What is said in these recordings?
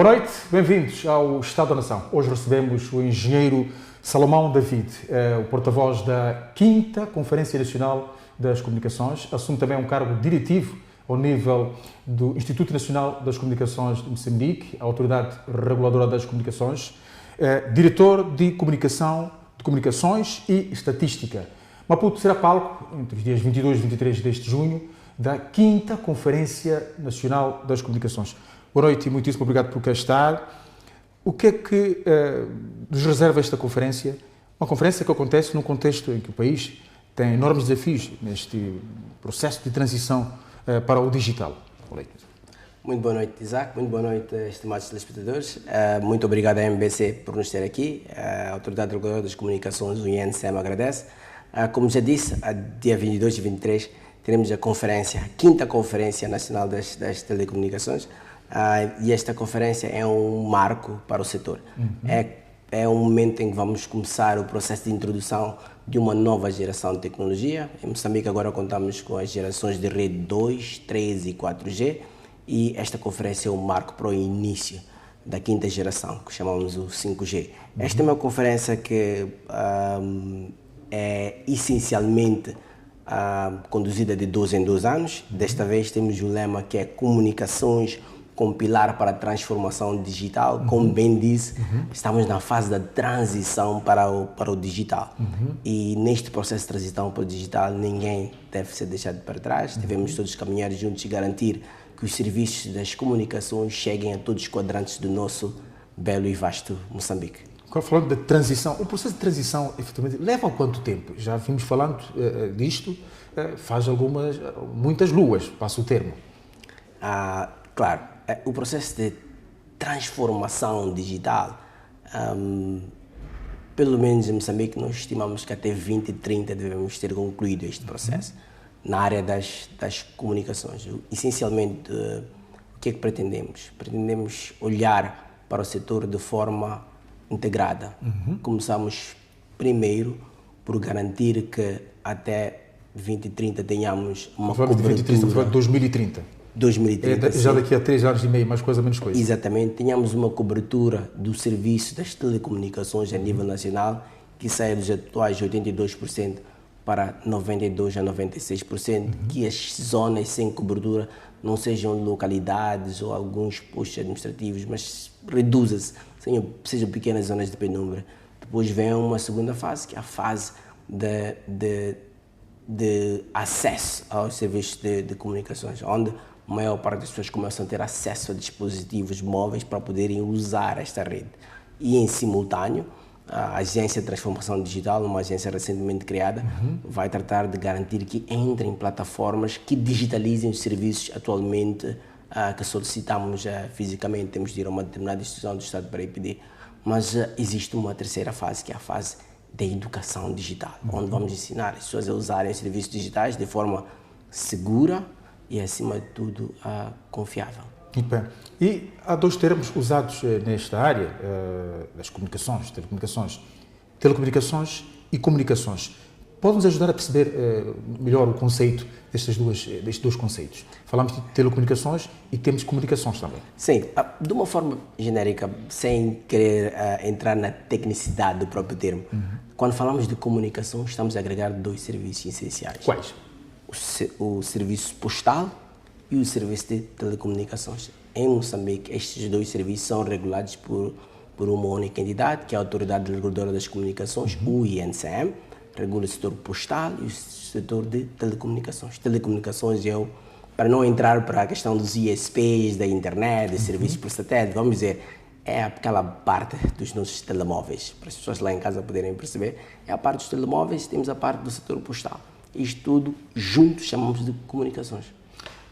Boa noite, bem-vindos ao Estado da Nação. Hoje recebemos o engenheiro Salomão David, o porta-voz da 5ª Conferência Nacional das Comunicações. Assume também um cargo diretivo ao nível do Instituto Nacional das Comunicações de Moçambique, a Autoridade Reguladora das Comunicações, diretor de Comunicações e Estatística. Maputo será palco, entre os dias 22 e 23 deste junho, da 5ª Conferência Nacional das Comunicações. Boa noite e muitíssimo obrigado por cá estar. O que é que nos reserva esta conferência? Uma conferência que acontece num contexto em que o país tem enormes desafios neste processo de transição para o digital. Muito boa noite, Isaac. Muito boa noite, estimados telespectadores. Muito obrigado à MBC por nos ter aqui. A Autoridade Reguladora das Comunicações, o INCM, agradece. Como já disse, dia 22 e 23 teremos a conferência, a 5ª Conferência Nacional das Telecomunicações. E esta conferência é um marco para o setor. É um momento em que vamos começar o processo de introdução de uma nova geração de tecnologia. Em Moçambique agora contamos com as gerações de rede 2, 3 e 4G, e esta conferência é um marco para o início da 5ª geração, que chamamos o 5G. Esta é uma conferência que é essencialmente conduzida de 2 em 2 anos. Desta vez temos o lema que é comunicações com pilar para a transformação digital. Como bem disse, estamos na fase da transição para o digital. E neste processo de transição para o digital, ninguém deve ser deixado para trás. Devemos todos caminhar juntos e garantir que os serviços das comunicações cheguem a todos os quadrantes do nosso belo e vasto Moçambique. Agora, falando da transição, o processo de transição, efetivamente, leva quanto tempo? Já vimos falando disto, faz muitas luas, passa o termo. Claro. O processo de transformação digital, pelo menos em Moçambique, nós estimamos que até 2030 devemos ter concluído este processo na área das comunicações. Essencialmente, o que é que pretendemos? Pretendemos olhar para o setor de forma integrada. Começamos primeiro por garantir que até 2030 tenhamos uma cobertura... 2030, 2030. 2030, já daqui a 3 anos e meio, mais coisa, menos coisa. Exatamente. Tínhamos uma cobertura do serviço das telecomunicações a nível nacional que saia dos atuais 82% para 92% a 96%, que as zonas sem cobertura não sejam localidades ou alguns postos administrativos, mas reduza-se, sejam pequenas zonas de penumbra. Depois vem uma segunda fase, que é a fase de acesso aos serviços de comunicações, onde a maior parte das pessoas começam a ter acesso a dispositivos móveis para poderem usar esta rede. E, em simultâneo, a Agência de Transformação Digital, uma agência recentemente criada, vai tratar de garantir que entrem plataformas que digitalizem os serviços atualmente que solicitamos fisicamente. Temos de ir a uma determinada instituição do Estado para ir pedir. Mas existe uma terceira fase, que é a fase da educação digital, onde vamos ensinar as pessoas a usarem os serviços digitais de forma segura e, acima de tudo, confiável. Muito bem. E há 2 termos usados nesta área das comunicações, telecomunicações e comunicações. Pode-nos ajudar a perceber melhor o conceito destes 2 conceitos? Falamos de telecomunicações e temos comunicações também. Sim, de uma forma genérica, sem querer entrar na tecnicidade do próprio termo. Quando falamos de comunicação, estamos a agregar 2 serviços essenciais. Quais? O serviço postal e o serviço de telecomunicações. Em Moçambique, estes 2 serviços são regulados por uma única entidade, que é a Autoridade Reguladora das Comunicações, o INCM, regula o setor postal e o setor de telecomunicações. Telecomunicações, para não entrar para a questão dos ISPs, da internet, dos serviços por satélite, vamos dizer, é aquela parte dos nossos telemóveis, para as pessoas lá em casa poderem perceber, é a parte dos telemóveis, temos a parte do setor postal. Isto tudo juntos chamamos de comunicações.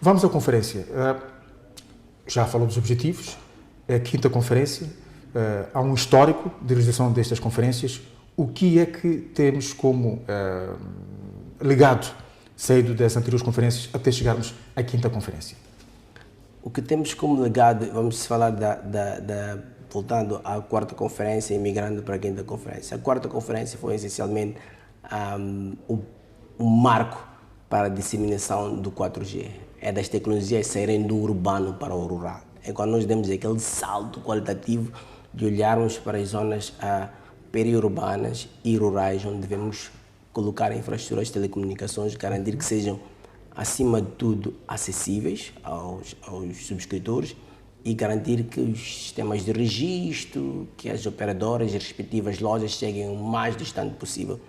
Vamos à conferência. Já falou dos objetivos, é a 5ª conferência, há um histórico de realização destas conferências. O que é que temos como legado saído das anteriores conferências até chegarmos à 5ª conferência? O que temos como legado, vamos falar voltando à 4ª conferência e migrando para a 5ª conferência. A 4ª conferência foi essencialmente um marco para a disseminação do 4G. É das tecnologias saírem do urbano para o rural. é quando nós demos aquele salto qualitativo de olharmos para as zonas periurbanas e rurais, onde devemos colocar infraestruturas de telecomunicações, garantir que sejam, acima de tudo, acessíveis aos subscritores e garantir que os sistemas de registro, que as operadoras e as respectivas lojas cheguem o mais distante possível.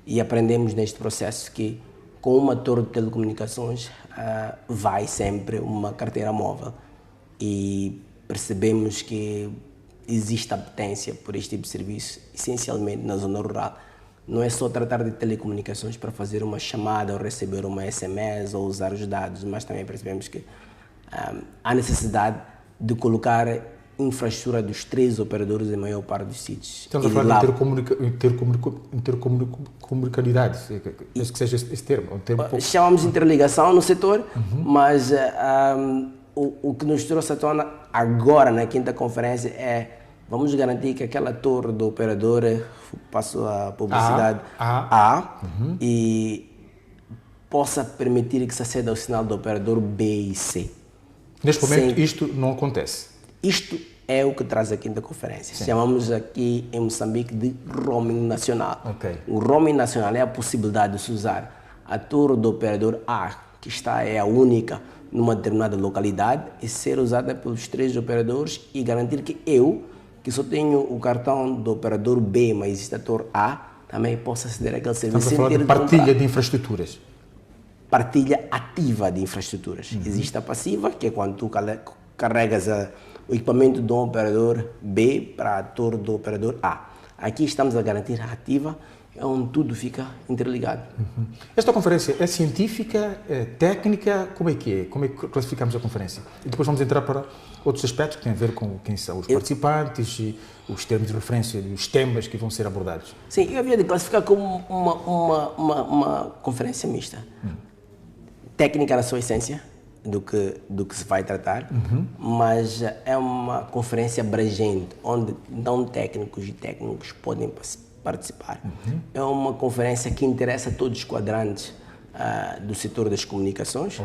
E aprendemos neste processo que com uma torre de telecomunicações vai sempre uma carteira móvel e percebemos que existe apetência por este tipo de serviço, essencialmente na zona rural. Não é só tratar de telecomunicações para fazer uma chamada ou receber uma SMS ou usar os dados, mas também percebemos que há necessidade de colocar infraestrutura dos 3 operadores em maior parte dos sítios. Estamos a falar de intercomunicabilidade, penso que seja esse termo. Chamamos de interligação no setor, mas o que nos trouxe à tona agora na 5ª conferência é vamos garantir que aquela torre do operador, passo a publicidade e possa permitir que se aceda ao sinal do operador B e C. Neste momento isto não acontece. Isto é o que traz a 5ª conferência. Sim. Chamamos aqui em Moçambique de roaming nacional. Okay. O roaming nacional é a possibilidade de se usar a torre do operador A, que é a única numa determinada localidade, e ser usada pelos 3 operadores e garantir que eu, que só tenho o cartão do operador B, mas existe a torre A, também possa aceder àquele serviço. Estamos a falar de partilha de infraestruturas. Partilha ativa de infraestruturas. Existe a passiva, que é quando tu carregas o equipamento do operador B para a torre do operador A. Aqui estamos a garantir a ativa, onde tudo fica interligado. Esta conferência é científica, é técnica, como é que é? Como é que classificamos a conferência? E depois vamos entrar para outros aspectos que têm a ver com quem são os participantes e os termos de referência e os temas que vão ser abordados. Sim, eu havia de classificar como uma conferência mista. Técnica na sua essência, do que se vai tratar, mas é uma conferência abrangente, onde não técnicos e técnicos podem participar. É uma conferência que interessa a todos os quadrantes do setor das comunicações,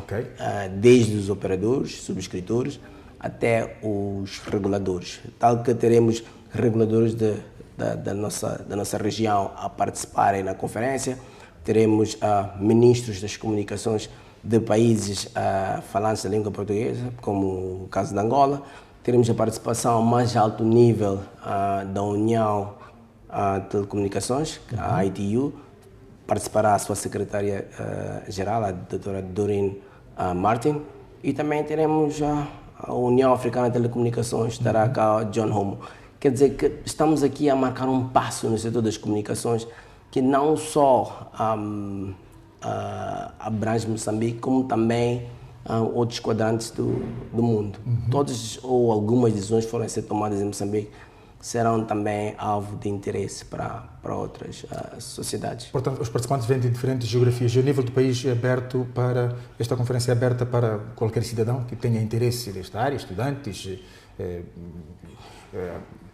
desde os operadores, subscritores, até os reguladores. Tal que teremos reguladores da nossa região a participarem na conferência, teremos ministros das comunicações de países falantes da língua portuguesa, como o caso da Angola. Teremos a participação a mais alto nível da União de Telecomunicações, a ITU. Participará a sua secretária-geral, a doutora Doreen Martin. E também teremos a União Africana de Telecomunicações, estará cá John Homo. Quer dizer que estamos aqui a marcar um passo no setor das comunicações que não só abrange Moçambique, como também outros quadrantes do mundo. Todas ou algumas decisões que forem ser tomadas em Moçambique serão também alvo de interesse para outras sociedades. Portanto, os participantes vêm de diferentes geografias. O nível do país é aberto para, esta conferência é aberta para qualquer cidadão que tenha interesse nesta área, estudantes,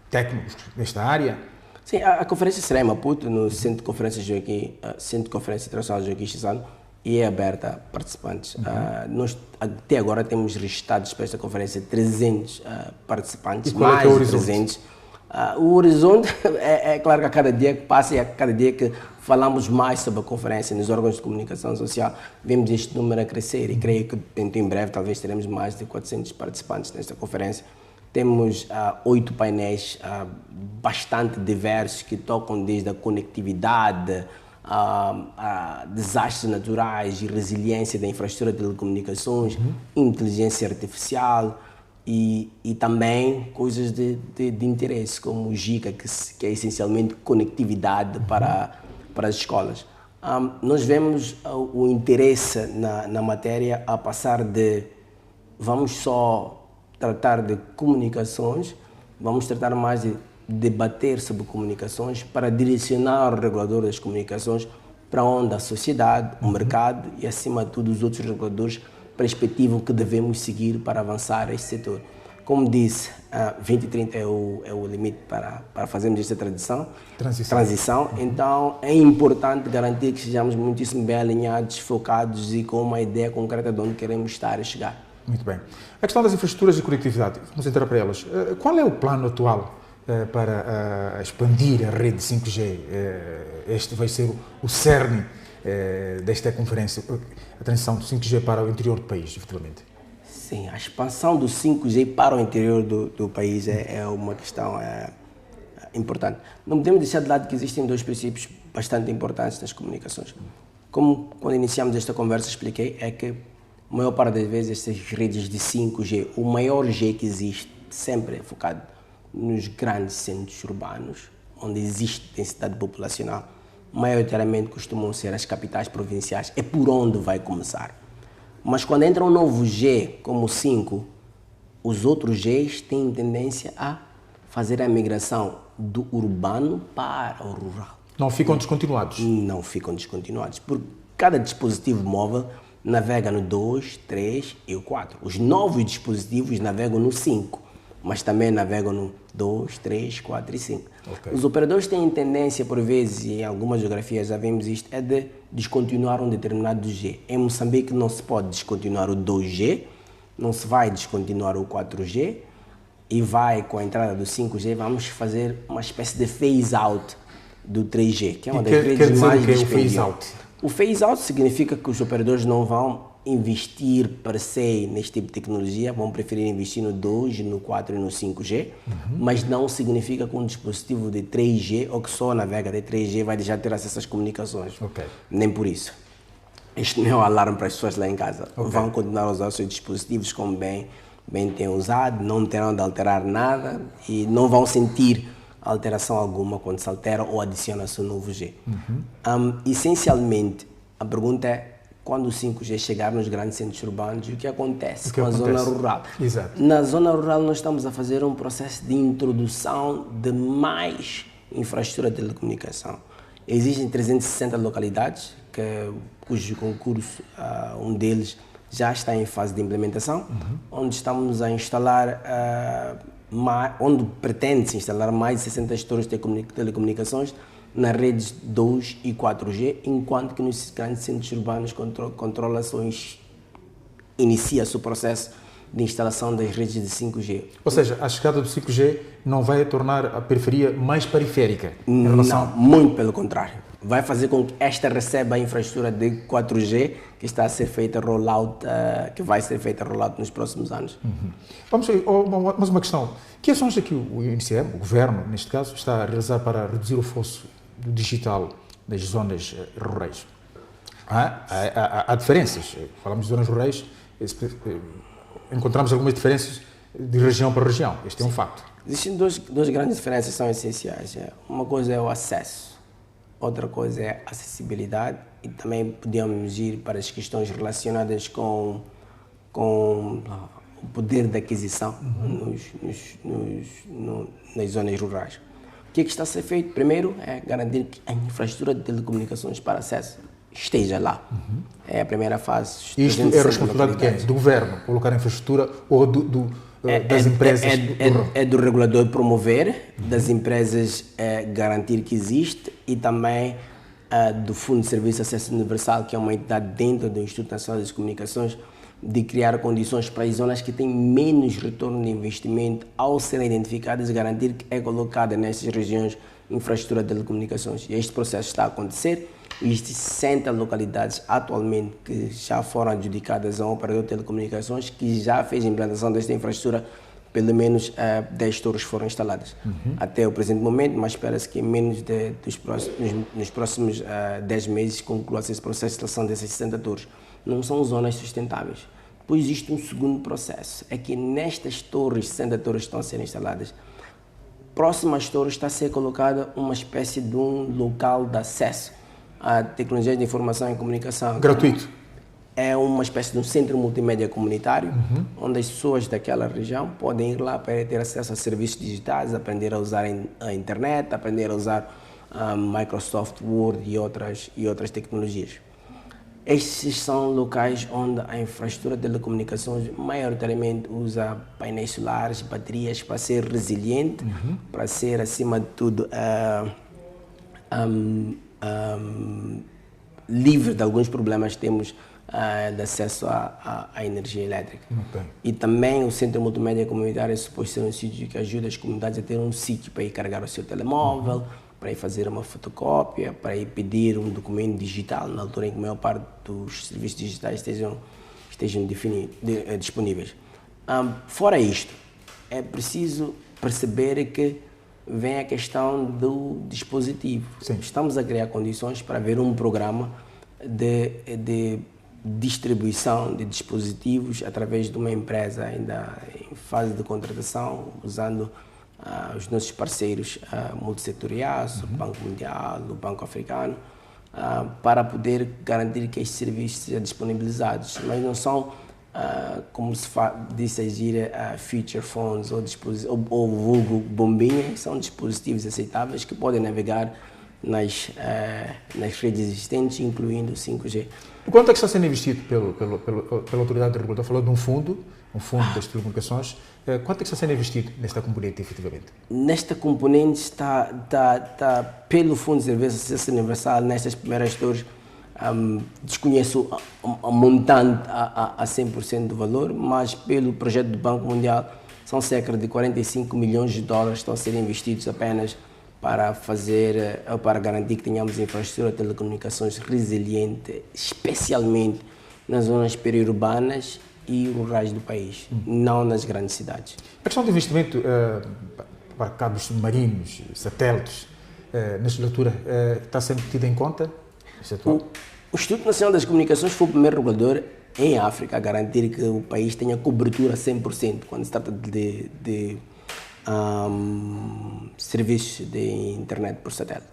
técnicos nesta área? Sim, a conferência será em Maputo, no Centro de Conferência Internacional Joaquim Chissano, e é aberta a participantes. Nós até agora temos registrados para esta conferência 300 participantes, e qual mais é que é o de 300. O horizonte é claro que a cada dia que passa e a cada dia que falamos mais sobre a conferência nos órgãos de comunicação social, vemos este número a crescer e creio que em breve talvez teremos mais de 400 participantes nesta conferência. Temos 8 painéis bastante diversos que tocam desde a conectividade, a desastres naturais e resiliência da infraestrutura de telecomunicações, inteligência artificial e também coisas de interesse, como o GICA, que é essencialmente conectividade para as escolas. Nós vemos o interesse na matéria a passar de vamos só tratar de comunicações, vamos tratar mais de debater sobre comunicações para direcionar o regulador das comunicações para onde a sociedade, o mercado e, acima de tudo, os outros reguladores perspectivam que devemos seguir para avançar este setor. Como disse, 2030 é o limite para fazermos esta transição. Então, é importante garantir que sejamos muitíssimo bem alinhados, focados e com uma ideia concreta de onde queremos estar e chegar. Muito bem. A questão das infraestruturas de conectividade, vamos entrar para elas. Qual é o plano atual para expandir a rede 5G? Este vai ser o cerne desta conferência, a transição do 5G para o interior do país, efetivamente. Sim, a expansão do 5G para o interior do país é uma questão importante. Não podemos deixar de lado que existem dois princípios bastante importantes nas comunicações. Como quando iniciamos esta conversa expliquei, é que a maior parte das vezes estas redes de 5G, o maior G que existe, sempre é focado nos grandes centros urbanos, onde existe densidade populacional, maioritariamente costumam ser as capitais provinciais, é por onde vai começar. Mas quando entra um novo G, como o 5, os outros Gs têm tendência a fazer a migração do urbano para o rural. Não ficam descontinuados? Não ficam descontinuados, porque cada dispositivo móvel navega no 2, 3 e o 4. Os novos dispositivos navegam no 5, mas também navegam no 2, 3, 4 e 5. Okay. Os operadores têm tendência, por vezes, e em algumas geografias já vemos isto, é de descontinuar um determinado G. Em Moçambique não se pode descontinuar o 2G, não se vai descontinuar o 4G, e vai, com a entrada do 5G, vamos fazer uma espécie de phase-out do 3G, que é uma das redes mais dispendiosas. O phase-out significa que os operadores não vão investir per se neste tipo de tecnologia, vão preferir investir no 2, no 4 e no 5G, mas não significa que um dispositivo de 3G ou que só navega de 3G vai deixar de ter acesso às comunicações. Okay. Nem por isso. Isto não é um alarme para as pessoas lá em casa. Okay. Vão continuar a usar os seus dispositivos como bem têm usado, não terão de alterar nada e não vão sentir alteração alguma quando se altera ou adiciona-se um novo G. Essencialmente, a pergunta é quando o 5G chegar nos grandes centros urbanos, o que acontece com a zona rural? Exato. Na zona rural nós estamos a fazer um processo de introdução de mais infraestrutura de telecomunicação. Existem 360 localidades, cujo concurso, um deles, já está em fase de implementação, onde estamos a instalar, onde pretende-se instalar mais de 60 torres de telecomunicações nas redes 2 e 4G, enquanto que nos grandes centros urbanos inicia-se o processo de instalação das redes de 5G. Ou seja, a chegada do 5G não vai tornar a periferia mais periférica? Não, muito pelo contrário. Vai fazer com que esta receba a infraestrutura de 4G que está a ser feita rollout, que vai ser feita rollout nos próximos anos. Vamos mais uma questão. Que ações é que o INCM, o Governo, neste caso, está a realizar para reduzir o fosso do digital das zonas rurais? Há diferenças. Falamos de zonas rurais, encontramos algumas diferenças de região para região. Este é um facto. Existem duas grandes diferenças que são essenciais. Uma coisa é o acesso. Outra coisa é a acessibilidade e também podemos ir para as questões relacionadas com o poder de aquisição nas zonas rurais. O que está a ser feito? Primeiro é garantir que a infraestrutura de telecomunicações para acesso esteja lá. É a primeira fase. Isto é a responsabilidade de quem? Do governo, colocar a infraestrutura ou das empresas? É do regulador promover, das empresas garantir que existe e também do Fundo de Serviço de Acesso Universal, que é uma entidade dentro do Instituto Nacional das Comunicações, de criar condições para as zonas que têm menos retorno de investimento ao serem identificadas e garantir que é colocada nestas regiões infraestrutura de telecomunicações. E este processo está a acontecer. Existem 60 localidades atualmente que já foram adjudicadas a um operador de telecomunicações que já fez a implantação desta infraestrutura, pelo menos 10 torres foram instaladas. Até o presente momento, mas espera-se que em menos nos próximos 10 meses conclua-se esse processo de instalação dessas 60 torres. Não são zonas sustentáveis. Depois existe um segundo processo, é que nestas torres, 60 torres que estão a ser instaladas, próximo às torres está a ser colocada uma espécie de um local de acesso à tecnologia de informação e comunicação. Gratuito? É uma espécie de um centro multimédia comunitário, onde as pessoas daquela região podem ir lá para ter acesso a serviços digitais, aprender a usar a internet, aprender a usar Microsoft Word e outras tecnologias. Estes são locais onde a infraestrutura de telecomunicações maioritariamente usa painéis solares, baterias para ser resiliente, para ser, acima de tudo, livre de alguns problemas que temos de acesso à energia elétrica. Okay. E também o Centro Multimédia Comunitário é suposto ser um sítio que ajuda as comunidades a ter um sítio para ir carregar o seu telemóvel, para ir fazer uma fotocópia, para ir pedir um documento digital, na altura em que a maior parte dos serviços digitais estejam disponíveis. Fora isto, é preciso perceber que vem a questão do dispositivo. Sim. Estamos a criar condições para haver um programa de distribuição de dispositivos através de uma empresa ainda em fase de contratação, usando os nossos parceiros multissetoriais, o Banco Mundial, o Banco Africano, para poder garantir que estes serviços sejam disponibilizados. Mas não são, como se disse a gíria, feature phones ou vulgo bombinha, são dispositivos aceitáveis que podem navegar nas redes existentes, incluindo o 5G. Quanto é que está sendo investido pela autoridade reguladora? Falou de um fundo das telecomunicações. Quanto é que está sendo investido nesta componente, efetivamente? Nesta componente está pelo Fundo de Serviços de Acesso Universal, nestas primeiras torres, desconheço a montante a 100% do valor, mas pelo projeto do Banco Mundial são cerca de 45 milhões de dólares que estão a ser investidos apenas para garantir que tenhamos infraestrutura de telecomunicações resiliente, especialmente nas zonas periurbanas e rurais do país, não nas grandes cidades. A questão do investimento para cabos submarinos, satélites, nesta altura, está sendo tida em conta? O Instituto Nacional das Comunicações foi o primeiro regulador em África a garantir que o país tenha cobertura 100% quando se trata de serviços de internet por satélite.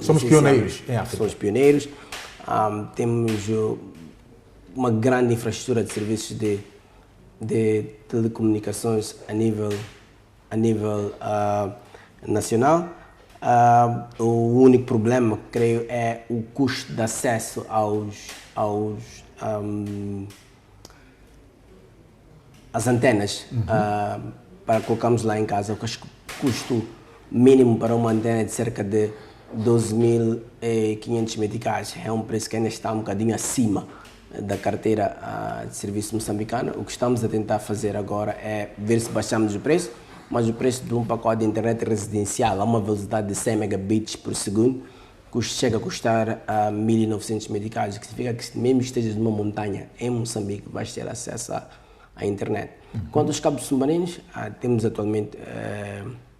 Somos pioneiros em África. Somos pioneiros. Temos uma grande infraestrutura de serviços de telecomunicações a nível nacional. O único problema, creio, é o custo de acesso às antenas. Para colocarmos lá em casa, o custo mínimo para uma antena é de cerca de 12.500 meticais. É um preço que ainda está um bocadinho acima da carteira de serviço moçambicana. O que estamos a tentar fazer agora é ver se baixamos o preço, mas o preço de um pacote de internet residencial a uma velocidade de 100 megabits por segundo chega a custar 1.900 meticais, que significa que mesmo que estejas numa montanha em Moçambique, vais ter acesso à internet. Quanto aos cabos submarinos, temos atualmente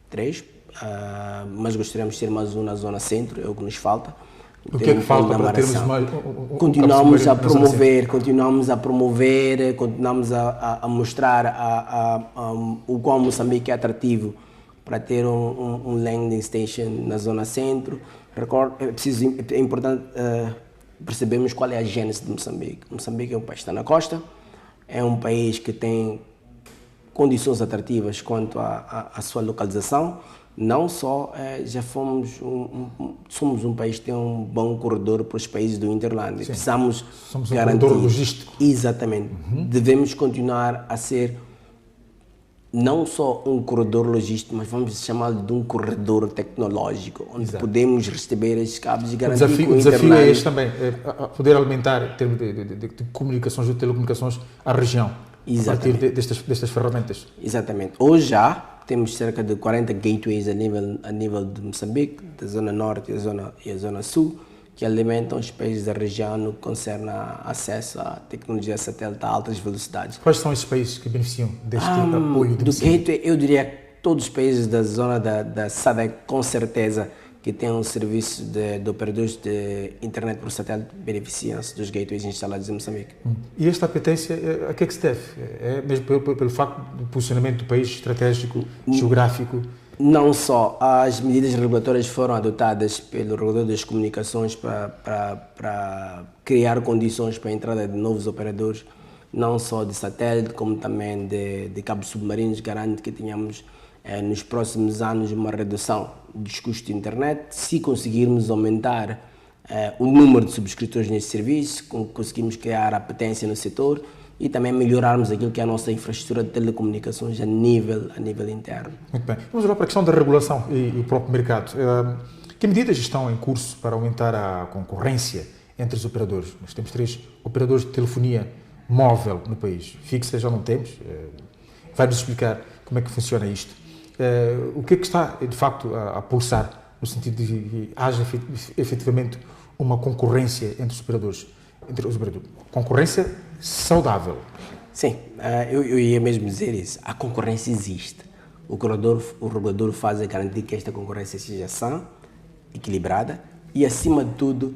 3, mas gostaríamos de ter mais um na zona centro, é o que nos falta. O que é que falta para termos mais? Continuamos a promover, continuamos a mostrar o quão Moçambique é atrativo para ter um landing station na zona centro. É importante percebermos qual é a gênese de Moçambique. Moçambique é um país que está na costa, é um país que tem condições atrativas quanto à sua localização. Não só somos um país que tem um bom corredor para os países do Hinterland. Precisamos somos garantir, um corredor logístico. Exatamente. Devemos continuar a ser não só um corredor logístico, mas vamos chamá-lo de um corredor tecnológico, onde podemos receber esses cabos e garantir que o desafio é este também, poder alimentar em termos de comunicações, de telecomunicações, a região. Exatamente. A partir destas ferramentas. Exatamente. Hoje já temos cerca de 40 gateways a nível de Moçambique, da zona norte e a zona sul, que alimentam os países da região no que concerne acesso à tecnologia satélite a altas velocidades. Quais são esses países que beneficiam deste apoio? Do gateway, eu diria que todos os países da zona da SADC, com certeza, que têm um serviço de operadores de internet por satélite, beneficiam-se dos gateways instalados em Moçambique. E esta apetência, a que é que se deve? É mesmo pelo facto do posicionamento do país estratégico, geográfico? Não só. As medidas regulatórias foram adotadas pelo regulador das comunicações para criar condições para a entrada de novos operadores, não só de satélite, como também de cabos submarinos, garante que tenhamos nos próximos anos uma redução dos custos de internet. Se conseguirmos aumentar o número de subscritores neste serviço, conseguimos criar apetência no setor e também melhorarmos aquilo que é a nossa infraestrutura de telecomunicações a nível interno. Muito bem. Vamos agora para a questão da regulação e o próprio mercado. Que medidas estão em curso para aumentar a concorrência entre os operadores. Nós temos 3 operadores de telefonia móvel no país. Fixa já não temos. Vai-nos explicar como é que funciona isto. O que é que está, de facto, a pulsar no sentido de que haja efetivamente uma concorrência entre os operadores? Concorrência saudável. Sim, eu ia mesmo dizer isso. A concorrência existe. O regulador faz a garantir que esta concorrência seja sã, equilibrada e, acima de tudo,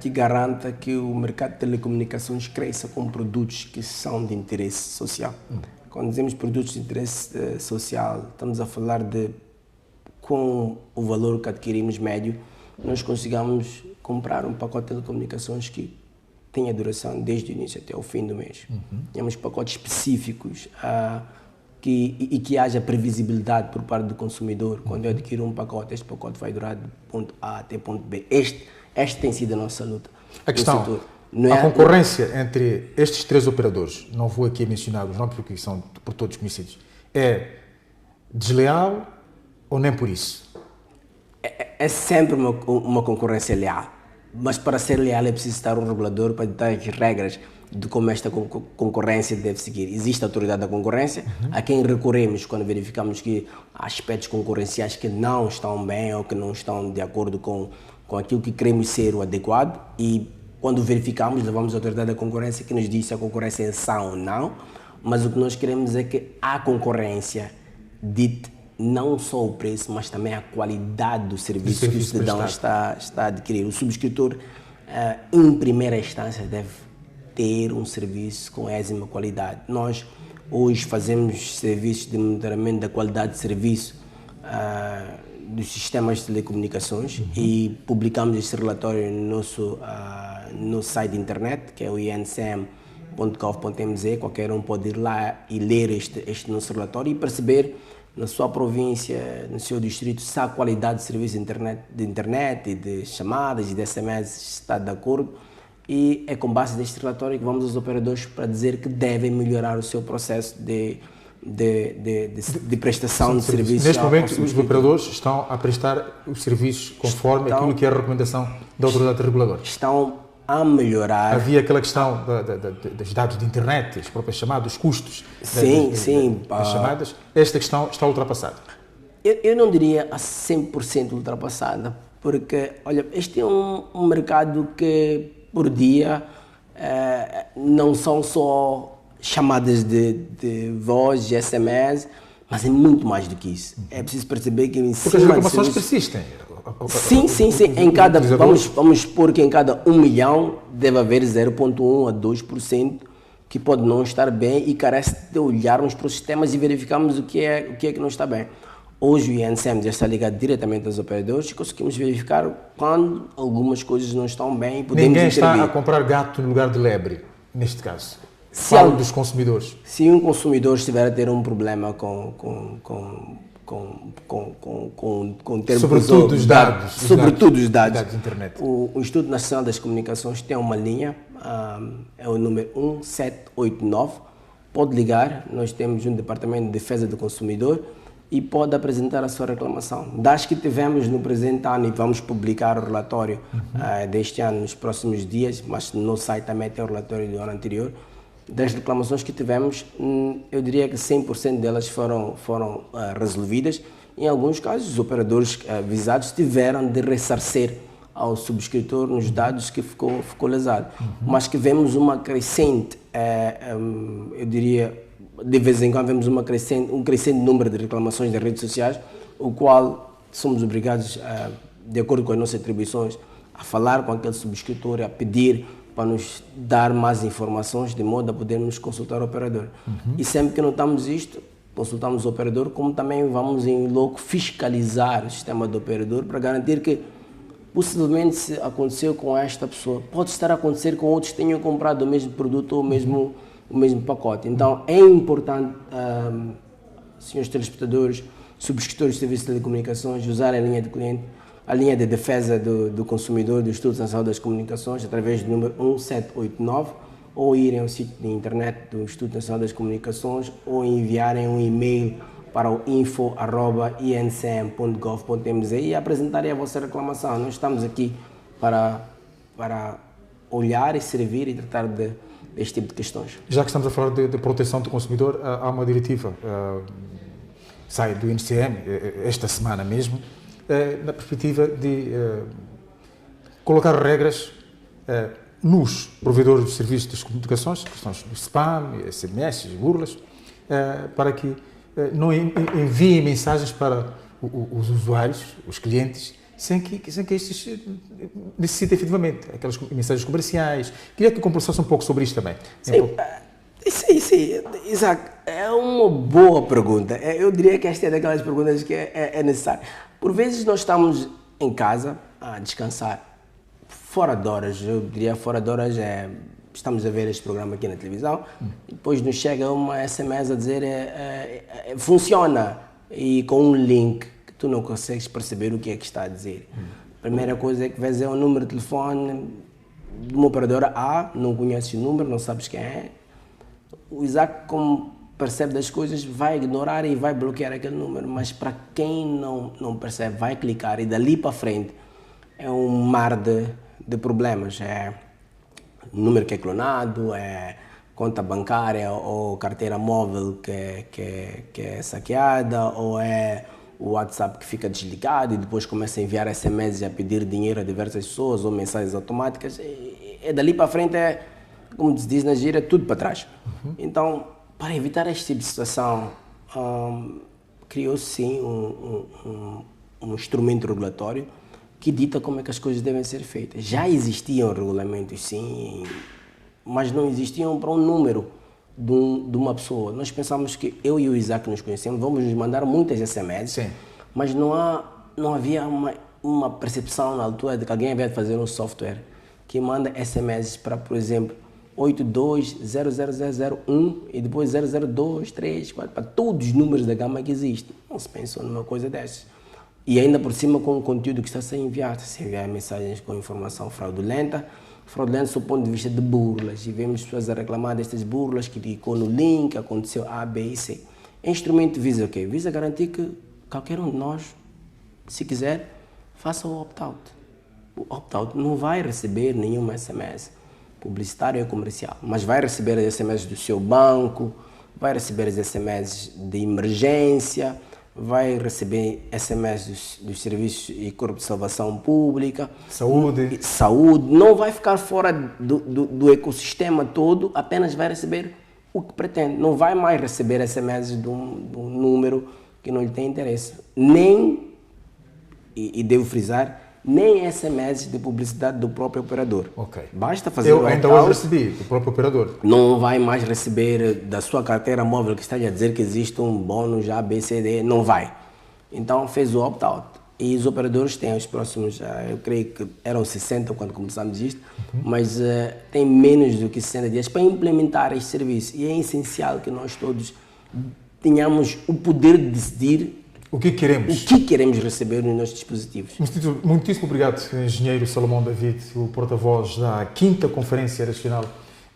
que garanta que o mercado de telecomunicações cresça com produtos que são de interesse social. Quando dizemos produtos de interesse social, estamos a falar de, com o valor que adquirimos médio, nós consigamos comprar um pacote de telecomunicações que tenha duração desde o início até o fim do mês. Temos pacotes específicos e que haja previsibilidade por parte do consumidor. Quando eu adquiro um pacote, este pacote vai durar de ponto A até ponto B. Esta tem sido a nossa luta. A questão, a concorrência entre estes 3 operadores, não vou aqui mencionar os nomes porque são por todos conhecidos, é desleal ou nem por isso? É sempre uma concorrência leal, mas para ser leal é preciso estar um regulador para ditar as regras de como esta concorrência deve seguir. Existe a autoridade da concorrência, a quem recorremos quando verificamos que há aspectos concorrenciais que não estão bem ou que não estão de acordo com aquilo que queremos ser o adequado, e quando verificamos, levamos a autoridade da concorrência que nos diz se a concorrência é sã ou não, mas o que nós queremos é que a concorrência dite não só o preço, mas também a qualidade do serviço que o cidadão está a adquirir. O subscritor, em primeira instância, deve ter um serviço com ésima qualidade. Nós hoje fazemos serviços de monitoramento da qualidade de serviço dos sistemas de telecomunicações e publicamos este relatório no nosso site de internet, que é o insem.gov.mz. Qualquer um pode ir lá e ler este nosso relatório e perceber na sua província, no seu distrito, se a qualidade de serviço de internet e de chamadas e de SMS está de acordo. E é com base neste relatório que vamos aos operadores para dizer que devem melhorar o seu processo de prestação de serviços. Neste momento, os operadores estão a prestar os serviços conforme aquilo que é a recomendação da autoridade reguladora. Estão a melhorar. Havia aquela questão dos dados de internet, as próprias chamadas, os custos das chamadas. Esta questão está ultrapassada. Eu não diria a 100% ultrapassada, porque, olha, este é um mercado que, por dia, não são só chamadas de voz, de SMS, mas é muito mais do que isso. É preciso perceber que porque as reclamações persistem. Sim. Em cada, vamos supor que em cada 1 milhão deve haver 0,1 a 2% que pode não estar bem e carece de olharmos para os sistemas e verificarmos o que é que não está bem. Hoje o INSEM já está ligado diretamente aos operadores e conseguimos verificar quando algumas coisas não estão bem e podemos Ninguém intervir. Está a comprar gato no lugar de lebre, neste caso. Falo dos consumidores. Se um consumidor estiver a ter um problema com termos, sobretudo os dados. Sobretudo os dados. De internet. O Instituto Nacional das Comunicações tem uma linha, é o número 1789. Pode ligar, nós temos um departamento de defesa do consumidor e pode apresentar a sua reclamação. Das que tivemos no presente ano, e vamos publicar o relatório deste ano nos próximos dias, mas no site também tem o relatório do ano anterior. Das reclamações que tivemos, eu diria que 100% delas foram resolvidas. Em alguns casos, os operadores visados tiveram de ressarcir ao subscritor nos dados que ficou lesado. Mas que vemos uma crescente, eu diria, de vez em quando vemos um crescente número de reclamações das redes sociais, o qual somos obrigados, de acordo com as nossas atribuições, a falar com aquele subscritor, a pedir para nos dar mais informações, de modo a podermos consultar o operador. E sempre que notamos isto, consultamos o operador, como também vamos em loco fiscalizar o sistema do operador para garantir que, possivelmente, se aconteceu com esta pessoa, pode estar a acontecer com outros que tenham comprado o mesmo produto ou o mesmo pacote. Então, é importante, senhores telespectadores, subscritores de serviços de telecomunicações, usarem a linha de cliente, a linha de defesa do consumidor do Instituto Nacional das Comunicações, através do número 1789, ou irem ao sítio de internet do Instituto Nacional das Comunicações, ou enviarem um e-mail para o info@insem.gov.mz e apresentarem a vossa reclamação. Nós estamos aqui para olhar e servir e tratar deste tipo de questões. Já que estamos a falar de proteção do consumidor, há uma diretiva, sai do INCM esta semana mesmo, na perspectiva de colocar regras nos provedores de serviços de comunicações, questões do spam, SMS, burlas, para que não enviem mensagens para os usuários, os clientes, sem que estes necessitem efetivamente aquelas mensagens comerciais. Queria que conversasse um pouco sobre isto também. Sim, Isaac, é uma boa pergunta. Eu diria que esta é daquelas perguntas que é necessária. Por vezes nós estamos em casa a descansar, fora de horas, eu diria fora de horas, estamos a ver este programa aqui na televisão, e depois nos chega uma SMS a dizer funciona, e com um link que tu não consegues perceber o que é que está a dizer. A primeira coisa é que vês um número de telefone de uma operadora A, não conheces o número, não sabes quem é. O Isaac, como percebe das coisas, vai ignorar e vai bloquear aquele número, mas para quem não percebe, vai clicar e dali para frente é um mar de problemas. É número que é clonado, é conta bancária ou carteira móvel que é saqueada, ou é o WhatsApp que fica desligado e depois começa a enviar SMS a pedir dinheiro a diversas pessoas ou mensagens automáticas. E dali para frente como se diz na gíria, tudo para trás. Então, para evitar este tipo de situação, criou-se sim um instrumento regulatório que dita como é que as coisas devem ser feitas. Já existiam regulamentos sim, mas não existiam para um número de uma pessoa. Nós pensamos que eu e o Isaac nos conhecemos, vamos nos mandar muitas SMS, sim, mas não havia uma percepção na altura de que alguém havia de fazer um software que manda SMS para, por exemplo, 82000001 e depois 002, 3, 4, para todos os números da gama que existem. Não se pensou numa coisa dessas. E ainda por cima com o conteúdo que está a ser enviado. Se enviar mensagens com informação fraudulenta do ponto de vista de burlas. E vemos pessoas a reclamar destas burlas, que clicou no link, aconteceu A, B e C. O instrumento visa o quê? Visa garantir que qualquer um de nós, se quiser, faça o opt-out. O opt-out não vai receber nenhuma SMS publicitário ou comercial, mas vai receber as SMS do seu banco, vai receber as SMS de emergência, vai receber SMS dos serviços e corpo de salvação pública, saúde, não vai ficar fora do ecossistema todo, apenas vai receber o que pretende, não vai mais receber SMS de um número que não lhe tem interesse, nem, e devo frisar, nem SMS de publicidade do próprio operador. Ok. Basta fazer Eu ainda hoje recebi do próprio operador. Não vai mais receber da sua carteira móvel que está a dizer que existe um bônus A, B, C, D. Não vai. Então fez o opt-out. E os operadores têm os próximos, eu creio que eram 60 quando começamos isto, mas tem menos do que 60 dias para implementar este serviço. E é essencial que nós todos tenhamos o poder de decidir o que queremos receber nos nossos dispositivos. Muitíssimo obrigado, engenheiro Salomão David, o porta-voz da 5ª Conferência Nacional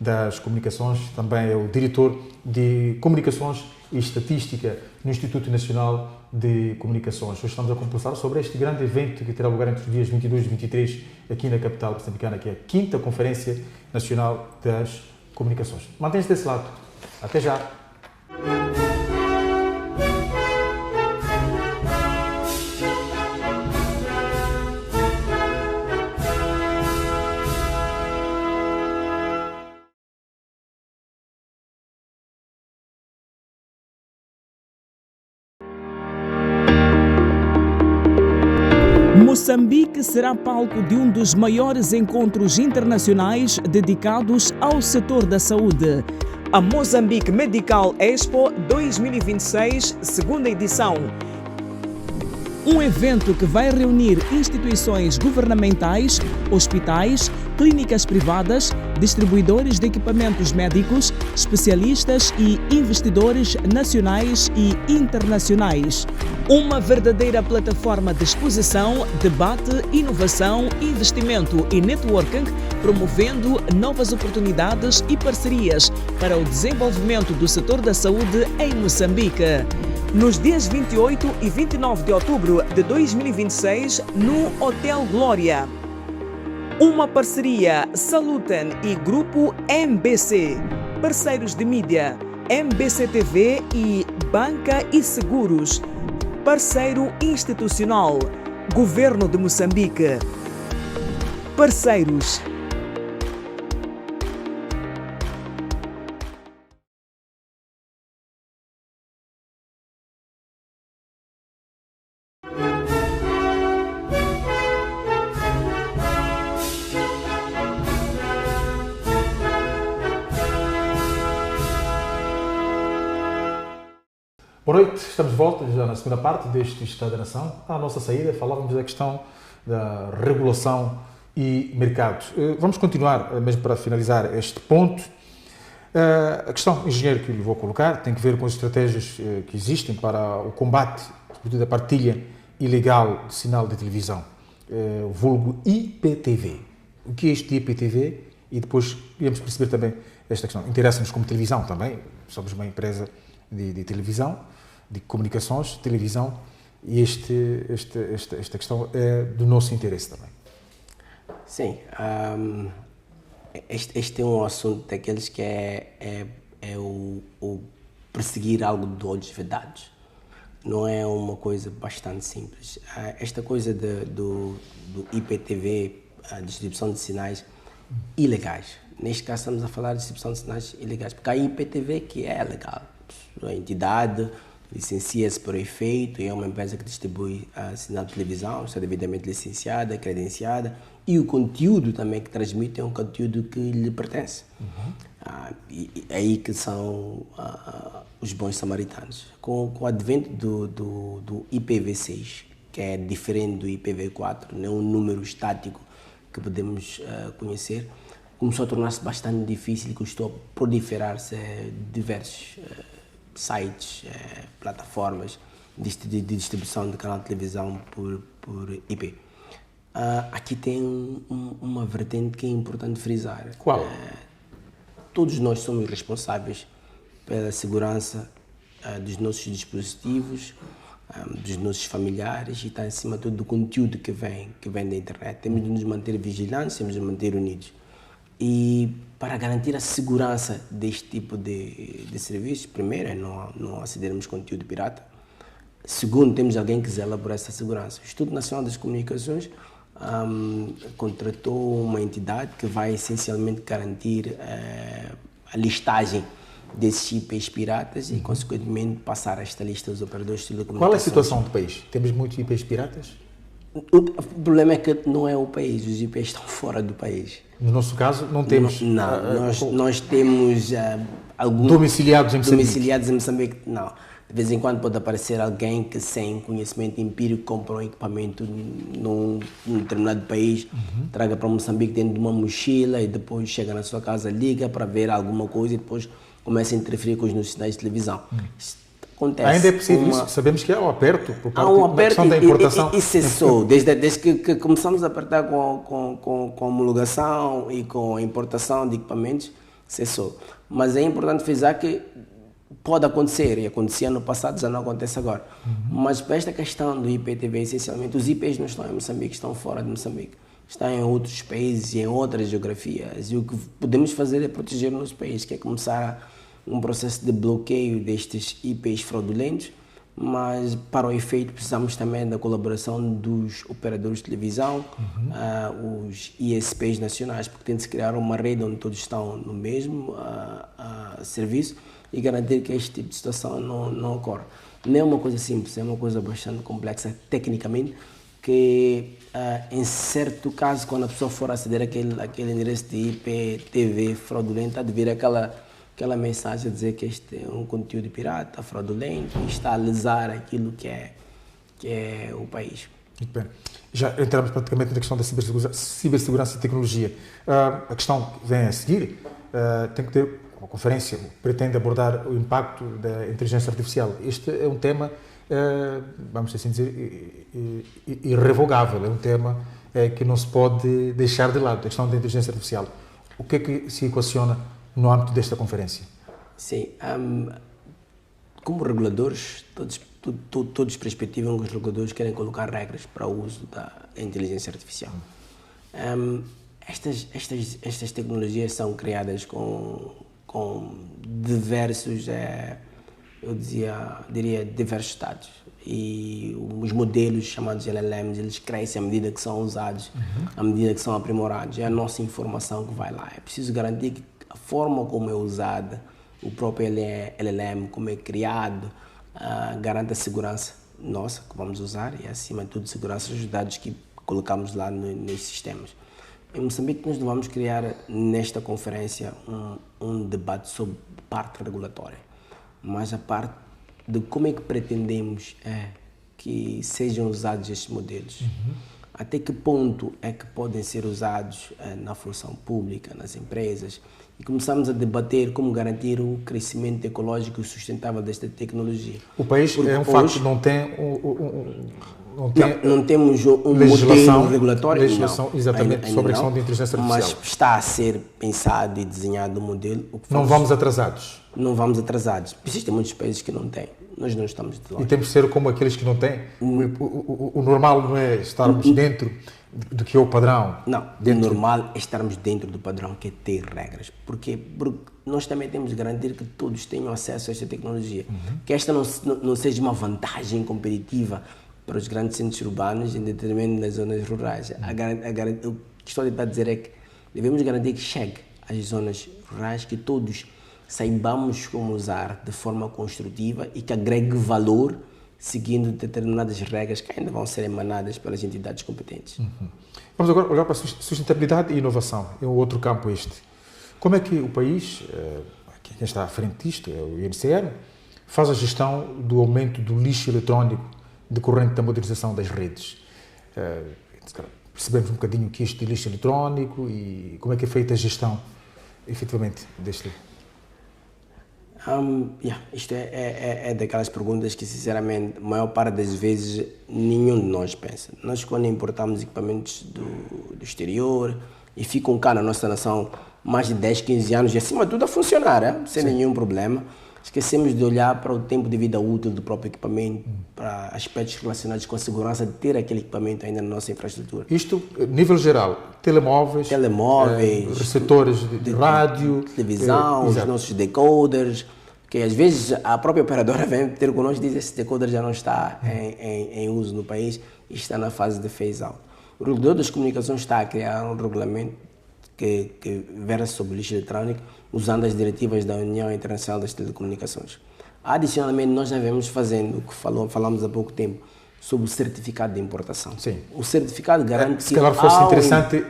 das Comunicações, também é o diretor de Comunicações e Estatística no Instituto Nacional de Comunicações. Hoje estamos a conversar sobre este grande evento que terá lugar entre os dias 22 e 23 aqui na capital moçambicana, que é a 5ª Conferência Nacional das Comunicações. Mantenha-se desse lado. Até já. Moçambique será palco de um dos maiores encontros internacionais dedicados ao setor da saúde. A Mozambique Medical Expo 2026, segunda edição. Um evento que vai reunir instituições governamentais, hospitais, clínicas privadas, distribuidores de equipamentos médicos, especialistas e investidores nacionais e internacionais. Uma verdadeira plataforma de exposição, debate, inovação, investimento e networking, promovendo novas oportunidades e parcerias para o desenvolvimento do setor da saúde em Moçambique. Nos dias 28 e 29 de outubro de 2026, no Hotel Glória. Uma parceria Saluten e Grupo MBC. Parceiros de mídia MBC TV e Banca e Seguros. Parceiro institucional Governo de Moçambique. Parceiros. Boa noite, estamos de volta já na segunda parte deste Estado da Nação. À nossa saída falávamos da questão da regulação e mercados. Vamos continuar, mesmo para finalizar este ponto. A questão, engenheiro, que eu lhe vou colocar, tem que ver com as estratégias que existem para o combate da partilha ilegal de sinal de televisão, vulgo IPTV. O que é este IPTV? E depois iremos perceber também esta questão. Interessa-nos como televisão também, somos uma empresa de televisão, de comunicações, televisão, e esta questão é do nosso interesse também. Sim, este é um assunto daqueles que é o perseguir algo de olhos vedados. Não é uma coisa bastante simples. Esta coisa do IPTV, a distribuição de sinais ilegais. Neste caso estamos a falar de distribuição de sinais ilegais, porque a IPTV que é legal. A entidade licencia-se por efeito e é uma empresa que distribui sinal de televisão, está devidamente licenciada, credenciada, e o conteúdo também que transmite é um conteúdo que lhe pertence. E aí que são os bons samaritanos. Com o advento do IPv6, que é diferente do IPv4, não é um número estático que podemos conhecer, começou a tornar-se bastante difícil e custou a proliferar-se diversos sites, plataformas de distribuição de canal de televisão por IP. Aqui tem uma vertente que é importante frisar. Qual? Todos nós somos responsáveis pela segurança dos nossos dispositivos, dos nossos familiares e está acima de tudo do conteúdo que vem da internet. Temos de nos manter vigilantes, temos de nos manter unidos. E para garantir a segurança deste tipo de serviços, primeiro é não acedermos conteúdo pirata. Segundo, temos alguém que zela por essa segurança. O Instituto Nacional das Comunicações contratou uma entidade que vai essencialmente garantir a listagem desses IPs piratas e, consequentemente, passar esta lista aos operadores de telecomunicações. Qual é a situação do país? Temos muitos IPs piratas? O problema é que não é o país, os IPs estão fora do país. No nosso caso, não temos... Nós temos alguns... Domiciliados em Moçambique? Domiciliados em Moçambique, não. De vez em quando pode aparecer alguém que, sem conhecimento empírico, compra um equipamento num determinado país, traga para Moçambique dentro de uma mochila e depois chega na sua casa, liga para ver alguma coisa e depois começa a interferir com os nossos sinais de televisão. Acontece. Ainda é possível isso? Sabemos que há um aperto por parte da questão da importação. E cessou. Desde que começamos a apertar com homologação e com a importação de equipamentos, cessou. Mas é importante frisar que pode acontecer, e acontecia no passado, já não acontece agora. Mas para esta questão do IPTV, essencialmente, os IPs não estão em Moçambique, estão fora de Moçambique. Estão em outros países e em outras geografias. E o que podemos fazer é proteger o nosso país, que é começar um processo de bloqueio destes IPs fraudulentos, mas para o efeito precisamos também da colaboração dos operadores de televisão, os ISPs nacionais, porque tem de se criar uma rede onde todos estão no mesmo serviço e garantir que este tipo de situação não ocorra. Não é uma coisa simples, é uma coisa bastante complexa tecnicamente, que em certo caso, quando a pessoa for aceder àquele endereço de IPTV fraudulento, há de vir aquela mensagem a dizer que este é um conteúdo pirata, fraudulento, e está a lesar aquilo que é o país. Muito bem. Já entramos praticamente na questão da cibersegurança e tecnologia. A questão que vem a seguir tem que ter uma conferência que pretende abordar o impacto da inteligência artificial. Este é um tema, vamos assim dizer, irrevogável. É um tema que não se pode deixar de lado, a questão da inteligência artificial. O que é que se equaciona no âmbito desta conferência? Sim, como reguladores, todos perspectivam que os reguladores querem colocar regras para o uso da inteligência artificial. Estas tecnologias são criadas com diversos, diria diversos estados. E os modelos chamados LLMs, eles crescem à medida que são usados, à medida que são aprimorados. É a nossa informação que vai lá. É preciso garantir que a forma como é usada, o próprio LLM, como é criado, garante a segurança nossa que vamos usar e, acima de tudo, segurança dos dados que colocamos lá nesses sistemas. Em Moçambique, nós vamos criar nesta conferência um debate sobre parte regulatória, mas a parte de como é que pretendemos que sejam usados estes modelos. Até que ponto é que podem ser usados na função pública, nas empresas, e começamos a debater como garantir o crescimento ecológico e sustentável desta tecnologia. O país, porque é um facto, não tem não temos um modelo regulatório, legislação exatamente ainda sobre a questão da inteligência artificial. Mas está a ser pensado e desenhado um modelo. Não vamos atrasados. Não vamos atrasados. Existem muitos países que não têm. Nós não estamos de longe. E temos de ser como aqueles que não têm. O normal não é estarmos dentro do que é o padrão. Não, o normal é estarmos dentro do padrão, que é ter regras. Porque nós também temos de garantir que todos tenham acesso a esta tecnologia. Que esta não seja uma vantagem competitiva para os grandes centros urbanos em detrimento das zonas rurais. O que estou a tentar dizer é que devemos garantir que chegue às zonas rurais, que todos saibamos como usar de forma construtiva e que agregue valor seguindo determinadas regras que ainda vão ser emanadas pelas entidades competentes. Vamos agora olhar para a sustentabilidade e inovação. É um outro campo este. Como é que o país, quem está à frente disto, é o INCR, faz a gestão do aumento do lixo eletrónico decorrente da modernização das redes? Percebemos um bocadinho o que é este lixo eletrónico e como é que é feita a gestão, efetivamente, deste... Isto é daquelas perguntas que, sinceramente, a maior parte das vezes nenhum de nós pensa. Nós, quando importamos equipamentos do exterior e ficam cá na nossa nação mais de 10, 15 anos e, acima de tudo, a funcionar, sem nenhum problema, esquecemos de olhar para o tempo de vida útil do próprio equipamento, para aspectos relacionados com a segurança de ter aquele equipamento ainda na nossa infraestrutura. Isto, nível geral, telemóveis, receptores de rádio, televisão, os nossos decoders, que às vezes a própria operadora vem ter connosco e diz que esse decoder já não está em uso no país e está na fase de phase-out. O regulador das comunicações está a criar um regulamento que versa sobre o lixo eletrônico, usando as diretivas da União Internacional das Telecomunicações. Adicionalmente, nós já vemos fazendo o que falamos há pouco tempo sobre o certificado de importação. Sim. O certificado garante se calhar fosse interessante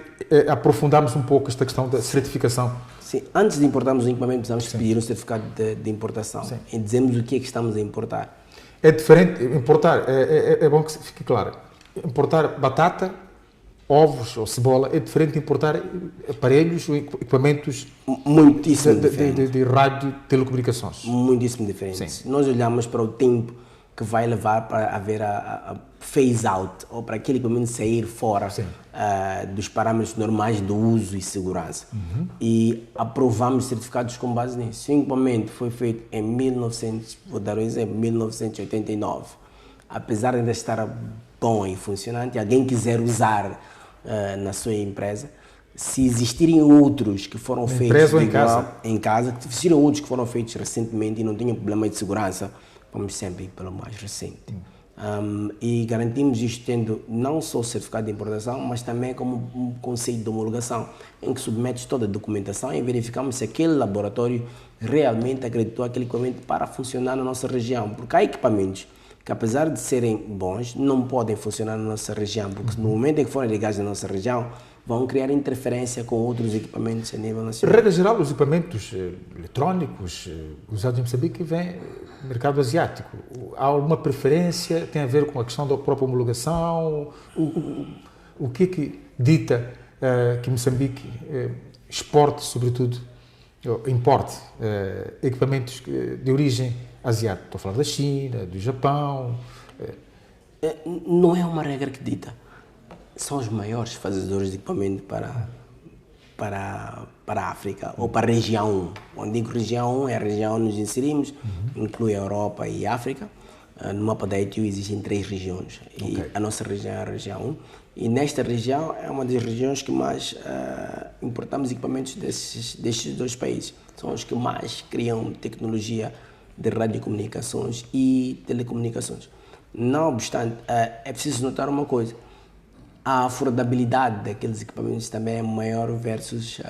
aprofundarmos um pouco esta questão da certificação. Sim. Antes de importarmos um equipamento, precisamos pedir um certificado de importação. Sim. E dizemos o que é que estamos a importar. É diferente, importar, é bom que fique claro, importar batata, ovos ou cebola é diferente de importar aparelhos ou equipamentos muitíssimo de rádio telecomunicações. Muitíssimo diferentes. Nós olhamos para o tempo que vai levar para haver a phase-out, ou para aquele equipamento sair fora dos parâmetros normais do uso e segurança. E aprovamos certificados com base nisso. O equipamento foi feito em 1989. Apesar de ainda estar bom e funcionante, alguém quiser usar na sua empresa, se existirem outros que foram feitos em casa, se existirem outros que foram feitos recentemente e não tenham problema de segurança, vamos sempre ir pelo mais recente. E garantimos isto tendo não só o certificado de importação, mas também como um conceito de homologação, em que submetes toda a documentação e verificamos se aquele laboratório realmente acreditou aquele equipamento para funcionar na nossa região. Porque há equipamentos que, apesar de serem bons, não podem funcionar na nossa região, porque no momento em que forem ligados na nossa região, vão criar interferência com outros equipamentos a nível nacional. Regra geral, os equipamentos eletrónicos usados em Moçambique vêm do mercado asiático. Há alguma preferência? Tem a ver com a questão da própria homologação? O que é que dita que Moçambique exporte, sobretudo, importe equipamentos de origem asiática? Estou a falar da China, do Japão. Não é uma regra que dita. São os maiores fazedores de equipamento para a África, ou para a região 1. Quando digo região 1, é a região onde nos inserimos, inclui a Europa e a África. No mapa da ITU existem 3 regiões e a nossa região é a região 1. E nesta região é uma das regiões que mais importamos equipamentos destes 2 países. São os que mais criam tecnologia de radiocomunicações e telecomunicações. Não obstante, é preciso notar uma coisa. A afordabilidade daqueles equipamentos também é maior versus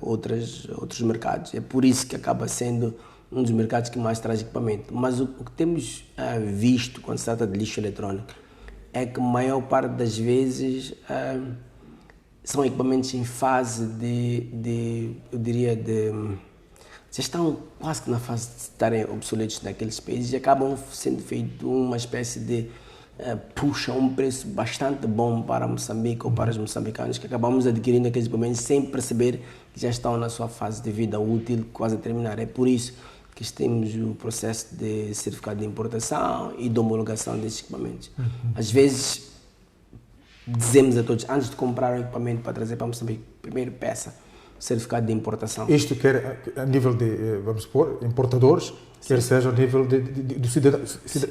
outros mercados. É por isso que acaba sendo um dos mercados que mais traz equipamento. Mas o que temos visto quando se trata de lixo eletrónico é que a maior parte das vezes são equipamentos em fase eu diria, já estão quase que na fase de estarem obsoletos naqueles países e acabam sendo feito uma espécie de puxa um preço bastante bom para Moçambique ou para os moçambicanos, que acabamos adquirindo aqueles equipamentos sem perceber que já estão na sua fase de vida útil, quase a terminar. É por isso que temos o processo de certificado de importação e de homologação desses equipamentos. Às vezes, dizemos a todos, antes de comprar um equipamento para trazer para Moçambique, primeiro peça certificado de importação. Isto quer a nível de, vamos supor, importadores, quer seja a nível do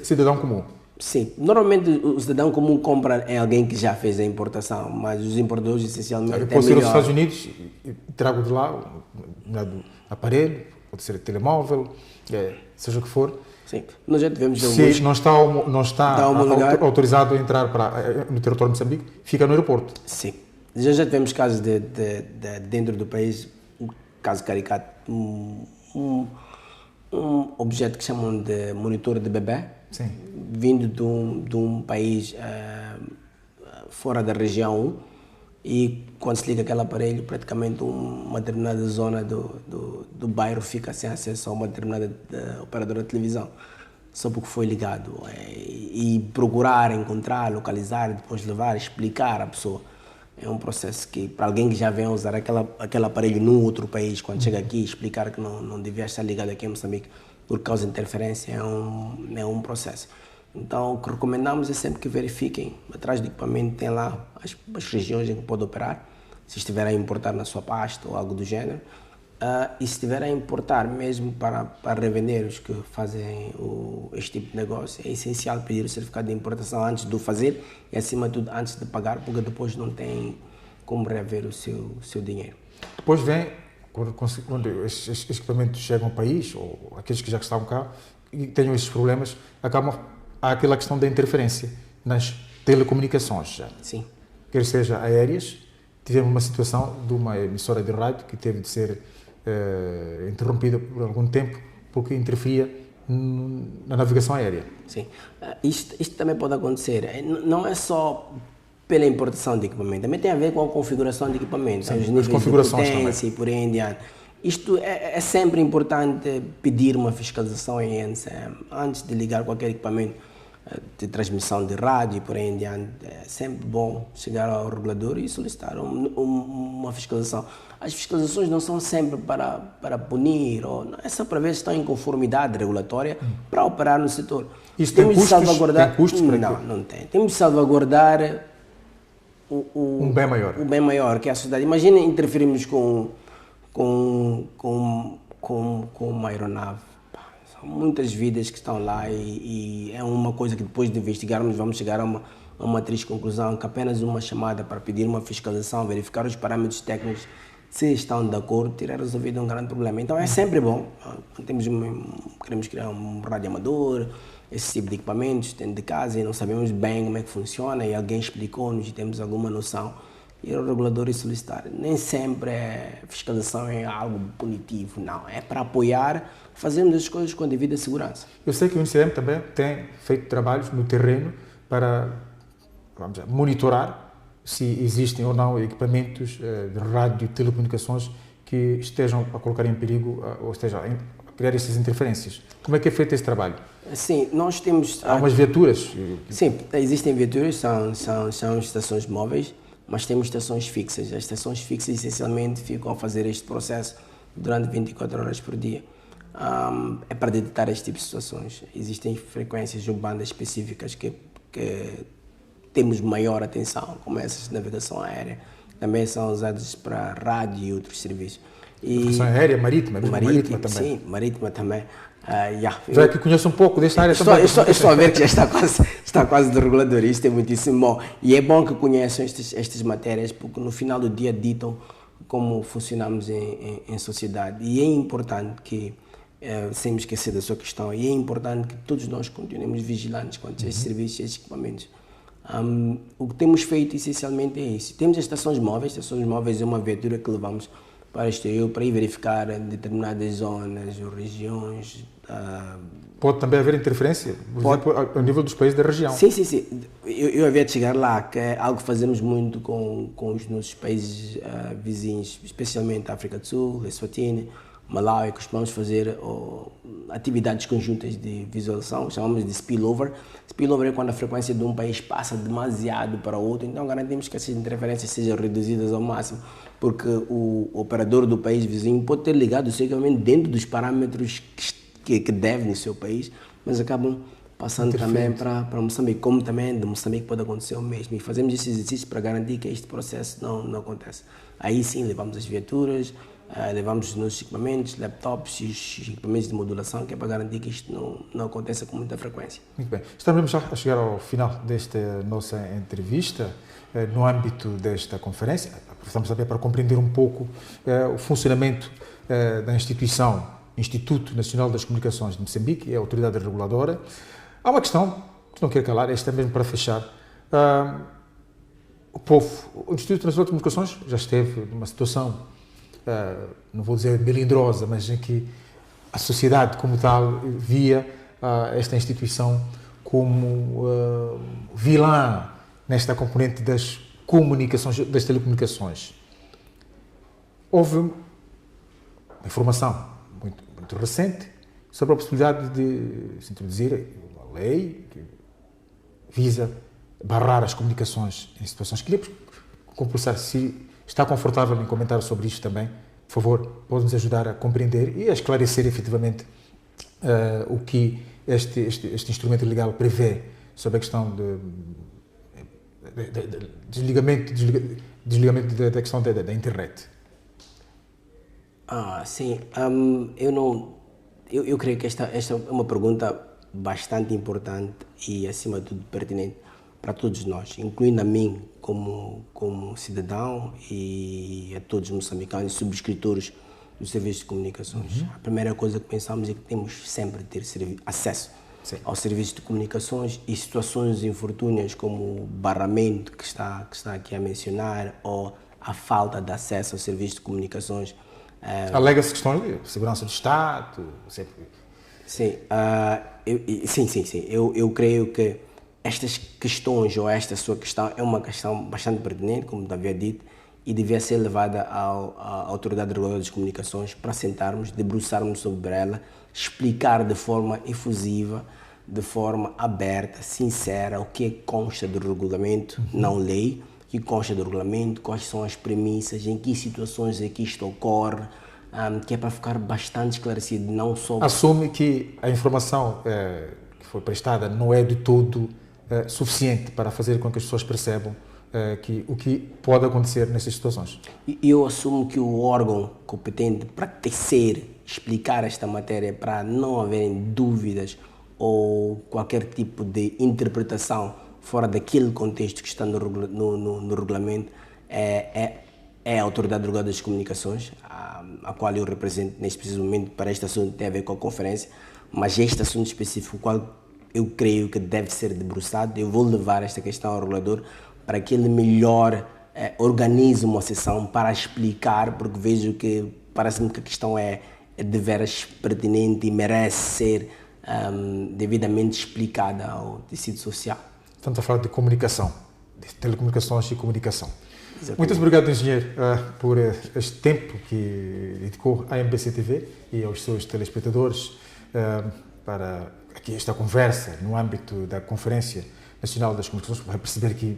cidadão comum. Sim, normalmente o cidadão comum compra em alguém que já fez a importação, mas os importadores essencialmente eu posso ir aos Estados Unidos e trago de lá um aparelho, pode ser telemóvel, seja o que for. Sim, nós já tivemos se não está autorizado a entrar no território de Moçambique, fica no aeroporto. Sim, já tivemos casos de dentro do país, um caso caricato, um objeto que chamam de monitor de bebê. Sim. Vindo de um país fora da região 1 e quando se liga aquele aparelho, praticamente uma determinada zona do bairro fica sem acesso a uma determinada operadora de televisão, só porque foi ligado. E procurar, encontrar, localizar, depois levar, explicar à pessoa. É um processo que, para alguém que já vem usar aquele aparelho num outro país, quando chega aqui, explicar que não devia estar ligado aqui em Moçambique por causa de interferência, é um processo. Então, o que recomendamos é sempre que verifiquem. Atrás do equipamento tem lá as regiões em que pode operar, se estiver a importar na sua pasta ou algo do gênero. E se estiver a importar mesmo para revender os que fazem este tipo de negócio, é essencial pedir o certificado de importação antes de o fazer e, acima de tudo, antes de pagar, porque depois não tem como reaver o seu dinheiro. Depois vem, quando esses equipamentos chegam ao país, ou aqueles que já estavam cá, e tenham esses problemas, há aquela questão da interferência nas telecomunicações. Sim. Quer seja aéreas, tivemos uma situação de uma emissora de rádio que teve de ser interrompida por algum tempo porque interferia na navegação aérea. Sim. Isto também pode acontecer. Não é só pela importação de equipamento, também tem a ver com a configuração de equipamento, os níveis de potência e por aí em diante. Isto é sempre importante pedir uma fiscalização em NCM antes de ligar qualquer equipamento de transmissão de rádio e por aí em diante. É sempre bom chegar ao regulador e solicitar uma fiscalização. As fiscalizações não são sempre para punir, é só para ver se estão em conformidade regulatória para operar no setor. Isso tem custos? Salvaguardar... Tem custos para não tem. Temos de salvaguardar um bem maior. O bem maior, que é a sociedade. Imagina interferirmos com uma aeronave. São muitas vidas que estão lá e é uma coisa que depois de investigarmos vamos chegar a uma triste conclusão, que apenas uma chamada para pedir uma fiscalização, verificar os parâmetros técnicos, se estão de acordo, terá resolvido um grande problema. Então é sempre bom. Queremos criar um rádio amador, esse tipo de equipamentos dentro de casa e não sabemos bem como é que funciona e alguém explicou-nos e temos alguma noção. Ir ao regulador e solicitar. Nem sempre fiscalização é algo punitivo, não. É para apoiar, fazermos as coisas com a devida segurança. Eu sei que o INCM também tem feito trabalhos no terreno para monitorar se existem ou não equipamentos de rádio e telecomunicações que estejam a colocar em perigo ou estejam a criar essas interferências. Como é que é feito esse trabalho? Sim, nós temos... Há umas viaturas? Sim, existem viaturas, são estações móveis, mas temos estações fixas. As estações fixas essencialmente ficam a fazer este processo durante 24 horas por dia. É para detectar este tipo de situações. Existem frequências ou bandas específicas que temos maior atenção, como essas de navegação aérea. Também são usadas para rádio e outros serviços. Navegação aérea, marítima também? Sim, marítima também. Já que conheço um pouco desta área também. Estou a ver que já está quase de regulador, isto é muitíssimo bom. E é bom que conheçam estas matérias, porque no final do dia ditam como funcionamos em sociedade. E é importante que, sem me esquecer da sua questão, e é importante que todos nós continuemos vigilantes quanto a estes serviços e estes equipamentos. O que temos feito essencialmente é isso. Temos as estações móveis é uma viatura que levamos para o exterior para ir verificar determinadas zonas ou regiões. Pode também haver interferência, por exemplo, ao nível dos países da região. Sim. Eu havia de chegar lá, que é algo que fazemos muito com os nossos países vizinhos, especialmente a África do Sul, Eswatini, Malawi, costumamos fazer atividades conjuntas de visualização, chamamos de spillover. Spillover é quando a frequência de um país passa demasiado para outro, então garantimos que essas interferências sejam reduzidas ao máximo, porque o operador do país vizinho pode ter ligado o seu equipamento dentro dos parâmetros que deve no seu país, mas acabam passando também para Moçambique, como também de Moçambique pode acontecer o mesmo. E fazemos esse exercício para garantir que este processo não acontece. Aí sim levamos as viaturas, levamos os nossos equipamentos, laptops e os equipamentos de modulação, que é para garantir que isto não aconteça com muita frequência. Muito bem. Estamos já a chegar ao final desta nossa entrevista. No âmbito desta conferência, aproveitamos também para compreender um pouco o funcionamento da Instituto Nacional das Comunicações de Moçambique, é a autoridade reguladora. Há uma questão que não quero calar, esta mesmo para fechar. O Instituto Nacional de Comunicações já esteve numa situação, não vou dizer melindrosa, mas em que a sociedade como tal via esta instituição como vilã nesta componente das comunicações, das telecomunicações. Houve uma informação muito recente sobre a possibilidade de se introduzir uma lei que visa barrar as comunicações em situações que queria compulsar. Se está confortável em comentar sobre isto também, por favor, pode-nos ajudar a compreender e a esclarecer efetivamente o que este instrumento legal prevê sobre a questão de desligamento da questão da internet. Sim. Eu creio que esta é uma pergunta bastante importante e, acima de tudo, pertinente para todos nós, incluindo a mim como cidadão e a todos os moçambicanos e subscritores dos serviços de comunicações. A primeira coisa que pensamos é que temos sempre de ter acesso aos serviços de comunicações e situações infortúneas como o barramento que está aqui a mencionar ou a falta de acesso aos serviços de comunicações. Alega-se questões de segurança do Estado? Sim, eu creio que estas questões ou esta sua questão é uma questão bastante pertinente, como havia dito, e devia ser levada à Autoridade Reguladora das Comunicações para sentarmos, debruçarmos sobre ela, explicar de forma efusiva, de forma aberta, sincera, o que consta do regulamento, não lei, o que consta do regulamento, quais são as premissas, em que situações é que isto ocorre, que é para ficar bastante esclarecido, não só... Assume que a informação que foi prestada não é de todo suficiente para fazer com que as pessoas percebam o que pode acontecer nessas situações. Eu assumo que o órgão competente para explicar esta matéria, para não haverem dúvidas ou qualquer tipo de interpretação fora daquele contexto que está no regulamento, é a Autoridade Reguladora das Comunicações, a qual eu represento neste preciso momento. Para este assunto tem a ver com a conferência, mas este assunto específico, qual eu creio que deve ser debruçado, eu vou levar esta questão ao regulador para que ele melhor organize uma sessão para explicar, porque vejo que parece-me que a questão é de veras pertinente e merece ser devidamente explicada ao tecido social. Estamos a falar de comunicação, de telecomunicações e comunicação. Exatamente. Muito obrigado, engenheiro, por este tempo que dedicou à MBC TV e aos seus telespectadores para aqui esta conversa no âmbito da Conferência Nacional das Comunicações. Vai perceber que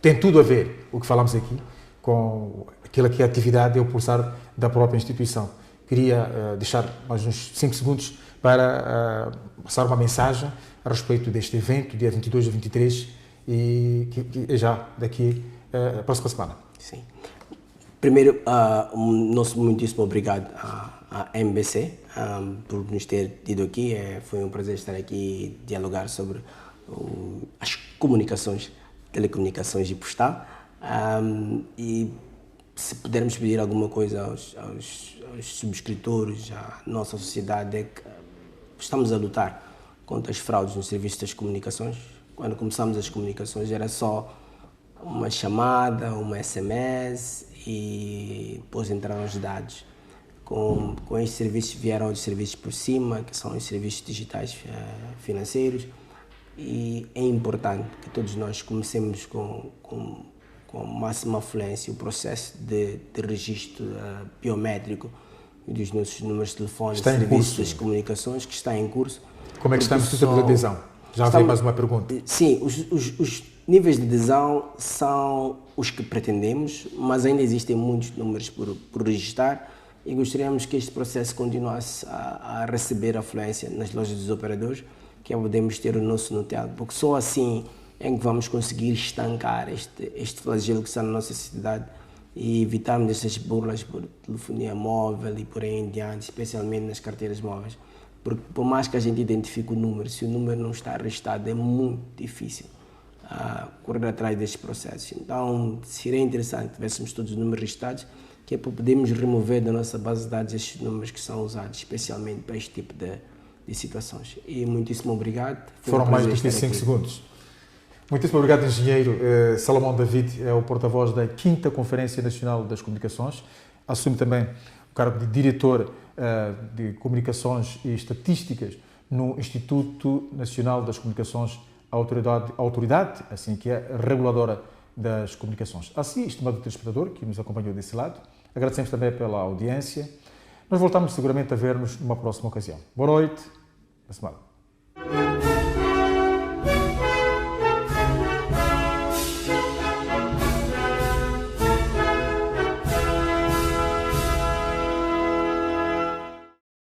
tem tudo a ver o que falamos aqui com aquilo que é a atividade e o pulsar da própria instituição. Queria deixar mais uns 5 segundos para passar uma mensagem a respeito deste evento, dia 22 e 23, e que é já daqui a próxima semana. Sim. Primeiro, nosso muitíssimo obrigado à MBC por nos ter tido aqui. Foi um prazer estar aqui e dialogar sobre as comunicações, telecomunicações e postal. E se pudermos pedir alguma coisa aos subscritores, à nossa sociedade, é que estamos a lutar contra as fraudes no serviço das comunicações. Quando começamos as comunicações era só uma chamada, uma SMS e depois entraram os dados. Com estes serviços vieram os serviços por cima, que são os serviços digitais financeiros, e é importante que todos nós comecemos com máxima fluência o processo de registro biométrico dos nossos números de telefone, serviços das comunicações, que está em curso. Como é que estamos de adesão? Já havia mais uma pergunta. Sim, os níveis de adesão são os que pretendemos, mas ainda existem muitos números por registrar e gostaríamos que este processo continuasse a receber afluência nas lojas dos operadores, que podemos ter o nosso Nutel, porque só assim é que vamos conseguir estancar este flagelo que está na nossa sociedade e evitarmos essas burlas por telefonia móvel e por aí em diante, especialmente nas carteiras móveis. Porque por mais que a gente identifique o número, se o número não está registrado, é muito difícil correr atrás destes processos. Então, seria interessante que tivéssemos todos os números registrados, que é para podermos remover da nossa base de dados estes números que são usados especialmente para este tipo de situações. E muitíssimo obrigado. Foram mais do que 5 segundos. Muitíssimo obrigado, engenheiro. Salomão David é o porta-voz da 5ª Conferência Nacional das Comunicações. Assume também o cargo de diretor de Comunicações e Estatísticas no Instituto Nacional das Comunicações, a autoridade, assim que é reguladora das comunicações. Assim, estimado telespectador que nos acompanhou desse lado, agradecemos também pela audiência. Nós voltamos seguramente a ver-nos numa próxima ocasião. Boa noite. Boa semana.